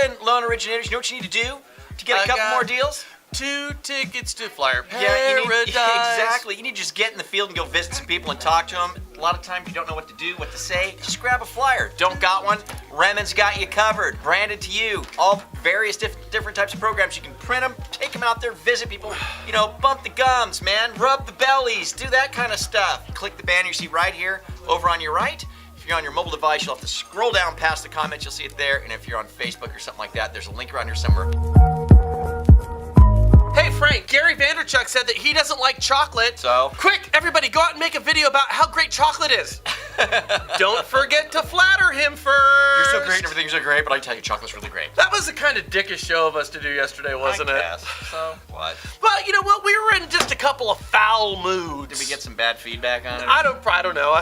Listen, loan originators, you know what you need to do to get a couple more deals? 2 tickets to Flyer Yeah, Paradise. exactly. You need to just get in the field and go visit some people and talk to them. A lot of times you don't know what to do, what to say. Just grab a flyer. Don't got one? Remen's got you covered. Branded to you. All various different types of programs. You can print them, take them out there, visit people. You know, bump the gums, man. Rub the bellies. Do that kind of stuff. Click the banner you see right here over on your right. If you're on your mobile device, you'll have to scroll down past the comments. You'll see it there. And if you're on Facebook or something like that, there's a link around here somewhere. Hey Frank, Gary Vaynerchuk said that he doesn't like chocolate. So? Quick, everybody go out and make a video about how great chocolate is. Don't forget to flatter him first. You're so great and everything's so great, but I tell you, chocolate's really great. That was the kind of dickish show of us to do yesterday, wasn't it? So what? Well, you know what? We were in just a couple of foul moods. Did we get some bad feedback on it? I don't know.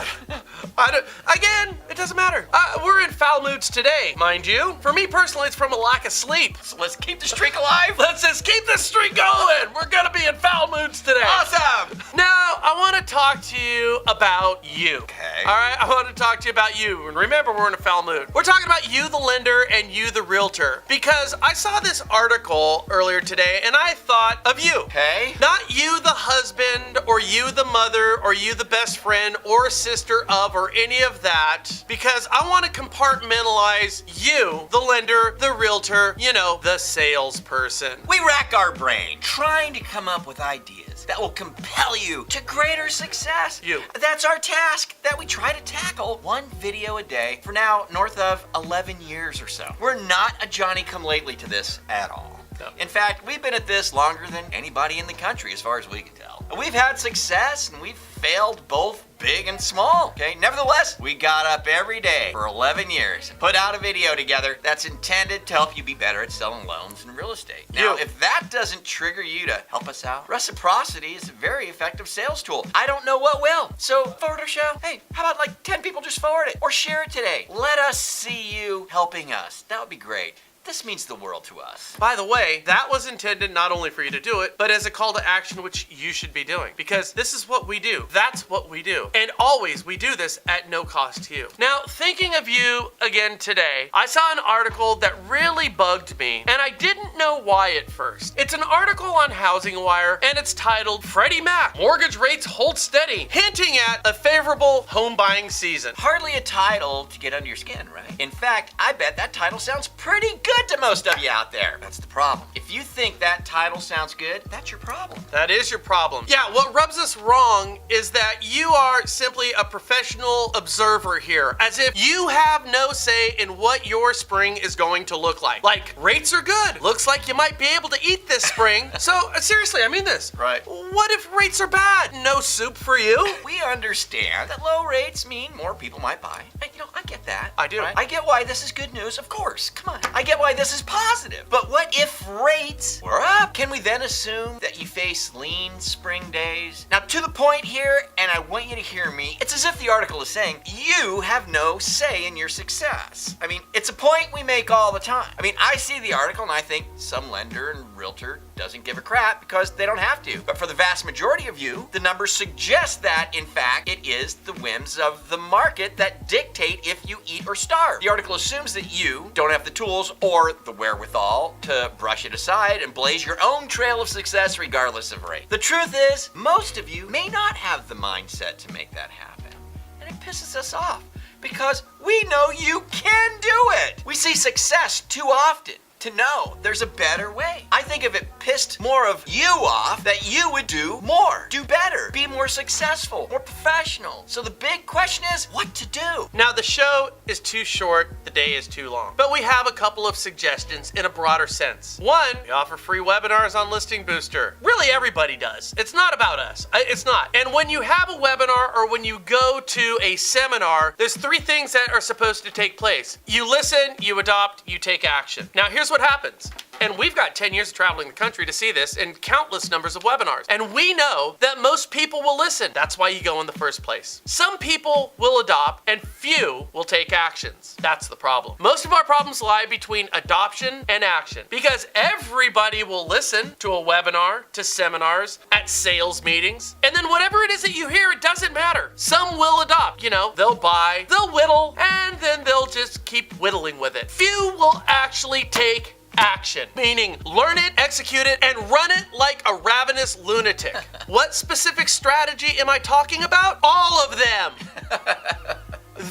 Again, it doesn't matter. We're in foul moods today, mind you. For me personally, it's from a lack of sleep. So let's keep the streak alive. Let's just keep this streak going. We're gonna be in foul moods today. Awesome. Now, I want to talk to you about you. Okay. All right, I want to talk to you about you. And remember, we're in a foul mood. We're talking about you, the lender, and you, the realtor. Because I saw this article earlier today, and I thought of you. Okay. Not you, the husband, or you, the mother, or you, the best friend, or sister of, or any of that. Because I want to compartmentalize you, the lender, the realtor, you know, the salesperson. We rack our brain trying to come up with ideas that will compel you to greater success. You. That's our task that we try to tackle one video a day for now north of 11 years or so. We're not a Johnny-come-lately to this at all. No. In fact, we've been at this longer than anybody in the country as far as we can tell. We've had success and we've failed both big and small, okay? Nevertheless, we got up every day for 11 years and put out a video together that's intended to help you be better at selling loans and real estate. Now, if that doesn't trigger you to help us out, reciprocity is a very effective sales tool. I don't know what will. So, forward our show. Hey, how about like 10 people just forward it or share it today? Let us see you helping us. That would be great. This means the world to us. By the way, that was intended not only for you to do it, but as a call to action which you should be doing. Because this is what we do. That's what we do. And always we do this at no cost to you. Now, thinking of you again today, I saw an article that really bugged me, and I didn't know why at first. It's an article on Housing Wire, and it's titled, Freddie Mac, Mortgage Rates Hold Steady, hinting at a favorable home buying season. Hardly a title to get under your skin, right? In fact, I bet that title sounds pretty good to most of you out there. That's the problem. If you think that title sounds good, that's your problem. That is your problem. Yeah, what rubs us wrong is that you are simply a professional observer here, as if you have no say in what your spring is going to look like. Like, rates are good. Looks like you might be able to eat this spring. So, seriously, I mean this. Right. What if rates are bad? No soup for you? We understand that low rates mean more people might buy. And, you know, I get that. I do. Right? I get why this is good news, of course. Come on. I get why this is positive. But what if rates were up? Can we then assume that you face lean spring days? Now, to the point here, and I want you to hear me, it's as if the article is saying you have no say in your success. I mean, it's a point we make all the time. I mean, I see the article and I think some lender and realtor doesn't give a crap because they don't have to. But for the vast majority of you, the numbers suggest that, in fact, it is the whims of the market that dictate if you eat or starve. The article assumes that you don't have the tools or the wherewithal to brush it aside and blaze your own trail of success regardless of rate. The truth is, most of you may not have the mindset to make that happen. And it pisses us off because we know you can do it. We see success too often to know there's a better way. I think if it pissed more of you off, that you would do more, do better, be more successful, more professional. So the big question is what to do. Now, the show is too short, the day is too long. But we have a couple of suggestions in a broader sense. One, we offer free webinars on Listing Booster. Really, everybody does. It's not about us. It's not. And when you have a webinar or when you go to a seminar, there's 3 things that are supposed to take place. You listen, you adopt, you take action. Now, here's what happens. And we've got 10 years of traveling the country to see this in countless numbers of webinars. And we know that most people will listen. That's why you go in the first place. Some people will adopt and few will take actions. That's the problem. Most of our problems lie between adoption and action because everybody will listen to a webinar, to seminars, at sales meetings. And then whatever it is that you hear, it doesn't matter. Some will adopt. You know, they'll buy, they'll whittle, and then they'll just keep whittling with it. Few will actually take action, meaning learn it, execute it, and run it like a ravenous lunatic. What specific strategy am I talking about? All of them.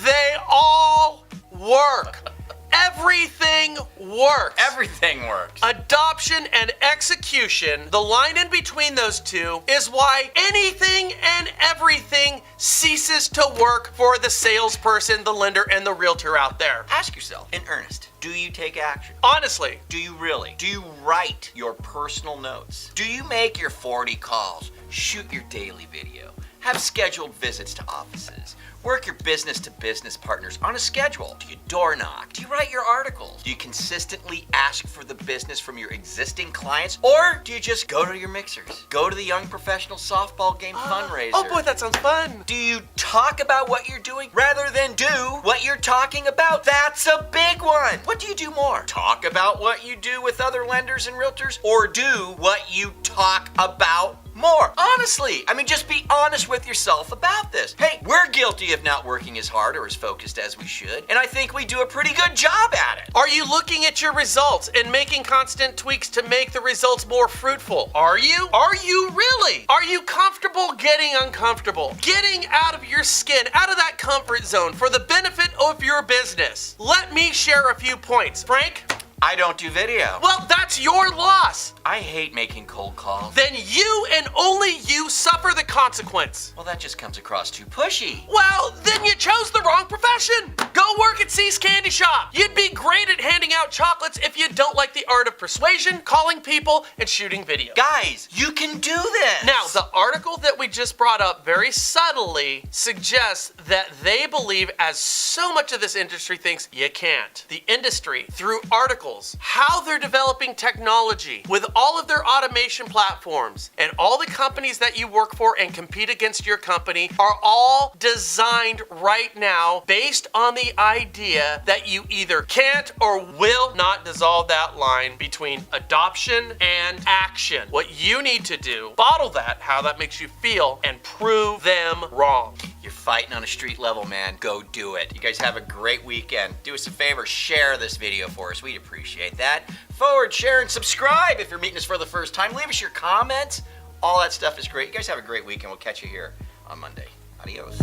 They all work. Everything works. Everything works. Adoption and execution, the line in between those two, is why anything and everything ceases to work for the salesperson, the lender, and the realtor out there. Ask yourself, in earnest, do you take action? Honestly, Do you really? Do you write your personal notes? Do you make your 40 calls? Shoot your daily video? Have scheduled visits to offices? Work your business-to-business partners on a schedule? Do you door knock? Do you write your articles? Do you consistently ask for the business from your existing clients? Or do you just go to your mixers? Go to the Young Professional Softball Game fundraiser? oh boy, that sounds fun. Do you talk about what you're doing rather than do what you're talking about? That's a big one. What do you do more? Talk about what you do with other lenders and realtors, or do what you talk about more? Honestly, I mean, just be honest with yourself about this. Hey, we're guilty of not working as hard or as focused as we should, and I think we do a pretty good job at it. Are you looking at your results and making constant tweaks to make the results more fruitful? Are you? Are you really? Are you comfortable getting uncomfortable? Getting out of your skin, out of that comfort zone for the benefit of your business? Let me share a few points. Frank? I don't do video. Well, that's your loss. I hate making cold calls. Then you and only you suffer the consequence. Well, that just comes across too pushy. Well, then you chose the wrong profession. Go work at C's Candy Shop. You'd be great at handing out chocolates if you don't like the art of persuasion, calling people, and shooting video. Guys, you can do this. Now, the article that we just brought up very subtly suggests that they believe, as so much of this industry thinks, you can't. The industry, through articles, how they're developing technology with all of their automation platforms, and all the companies that you work for and compete against your company are all designed right now based on the idea that you either can't or will not dissolve that line between adoption and action. What you need to do, bottle that, how that makes you feel, and prove them wrong. You're fighting on a street level, man. Go do it. You guys have a great weekend. Do us a favor, share this video for us. We'd appreciate that. Forward, share, and subscribe if you're meeting us for the first time. Leave us your comments. All that stuff is great. You guys have a great weekend. We'll catch you here on Monday. Adios.